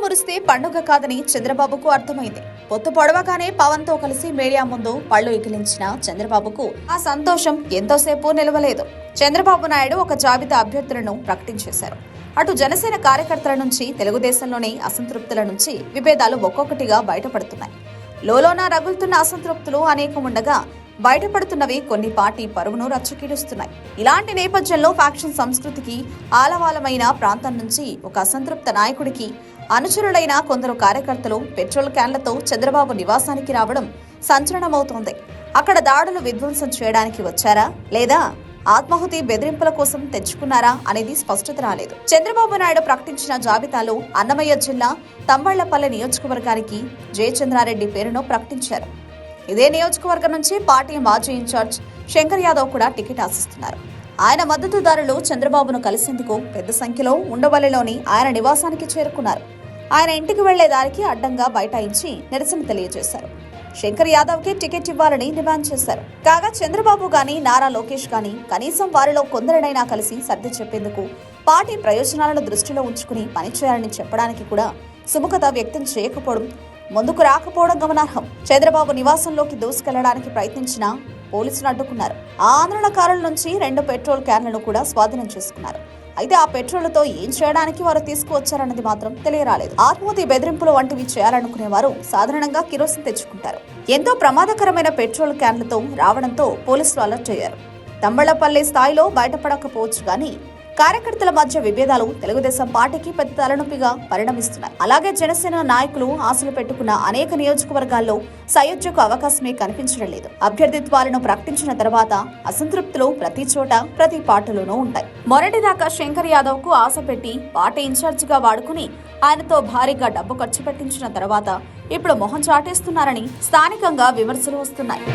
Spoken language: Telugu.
మురిస్తే పండుగ కాదని చంద్రబాబుకు అర్థమైంది. పొత్తు పొడవగానే పవన్ తో కలిసి మీడియా ముందు పళ్ళు ఇకిలించిన చంద్రబాబుకు ఆ సంతోషం ఎంతోసేపు నిలవలేదు. చంద్రబాబు నాయుడు ఒక జాబితా అభ్యర్థులను ప్రకటించేశారు. అటు జనసేన కార్యకర్తల నుంచి, తెలుగుదేశంలోని అసంతృప్తుల నుంచి విభేదాలు ఒక్కొక్కటిగా బయటపడుతున్నాయి. లోలోన రగులుతున్న అసంతృప్తులు అనేకం ఉండగా బయటపడుతున్నవి కొన్ని పార్టీ పరువును రచ్చకీడుస్తున్నాయి. ఇలాంటి నేపథ్యంలో ఫ్యాక్షన్ సంస్కృతికి ఆలవాలమైన ప్రాంతం నుంచి ఒక అసంతృప్త నాయకుడికి అనుచరులైన కొందరు కార్యకర్తలు పెట్రోల్ క్యాన్లతో చంద్రబాబు నివాసానికి రావడం సంచలనమవుతోంది. అక్కడ దాడులు విధ్వంసం చేయడానికి వచ్చారా లేదా ఆత్మాహుతి బెదిరింపుల కోసం తెచ్చుకున్నారా అనేది స్పష్టత రాలేదు. చంద్రబాబు నాయుడు ప్రకటించిన జాబితాలో అన్నమయ్య జిల్లా తంబళ్లపల్లె నియోజకవర్గానికి జయచంద్రారెడ్డి పేరును ప్రకటించారు. ఇదే నియోజకవర్గం నుంచి పార్టీ మాజీ ఇన్ఛార్జ్ శంకర్ యాదవ్ కూడా టికెట్ ఆశిస్తున్నారు. ఆయన మద్దతుదారులు చంద్రబాబును కలిసేందుకు పెద్ద సంఖ్యలో ఉండవల్లిలోని ఆయన నివాసానికి చేరుకున్నారు. ఆయన ఇంటికి వెళ్లే దారికి అడ్డంగా బైఠాయించి నిరసన తెలియజేశారు. శంకర్ యాదవ్ కి టికెట్ ఇవ్వాలని డిమాండ్ చేశారు. కాగా చంద్రబాబు గాని నారా లోకేష్ గాని కనీసం వారిలో కొందరినైనా కలిసి సర్ది చెప్పేందుకు, పార్టీ ప్రయోజనాలను దృష్టిలో ఉంచుకుని పనిచేయాలని చెప్పడానికి కూడా సుముఖత వ్యక్తం చేయకపోవడం, ముందుకు రాకపోవడం గమనార్హం. చంద్రబాబు నివాసంలోకి దూసుకెళ్లడానికి ప్రయత్నించిన పోలీసులు అడ్డుకున్నారు. ఆ ఆందోళనకారుల నుంచి 2 పెట్రోల్ క్యాన్లను కూడా స్వాధీనం చేసుకున్నారు. అయితే ఆ పెట్రోల్తో ఏం చేయడానికి వారు తీసుకువచ్చారన్నది మాత్రం తెలియరాలేదు. ఆత్మహత్య బెదిరింపులు వంటివి చేయాలనుకునే వారు సాధారణంగా కిరోసిన్ తెచ్చుకుంటారు. ఎంతో ప్రమాదకరమైన పెట్రోల్ క్యాన్లతో రావడంతో పోలీసులు అలర్ట్ అయ్యారు. తంబళ్లపల్లి స్థాయిలో బయటపడకపోవచ్చు గానీ కార్యకర్తల మధ్య విభేదాలు తెలుగుదేశం పార్టీకి పెద్ద తలనొప్పిగా పరిణమిస్తున్నాయి. అలాగే జనసేన నాయకులు ఆశలు పెట్టుకున్న అనేక నియోజకవర్గాల్లో సయోధ్యకు అవకాశమే కనిపించడం లేదు. అభ్యర్థిత్వాలను ప్రకటించిన తర్వాత అసంతృప్తులు ప్రతి చోట, ప్రతి పార్టీలోనూ ఉంటాయి. మొన్నటిదాకా శంకర్ యాదవ్ కు ఆశ పెట్టి పార్టీ ఇన్ఛార్జిగా వాడుకుని ఆయనతో భారీగా డబ్బు ఖర్చు పెట్టించిన తర్వాత ఇప్పుడు మొహం చాటేస్తున్నారని స్థానికంగా విమర్శలు వస్తున్నాయి.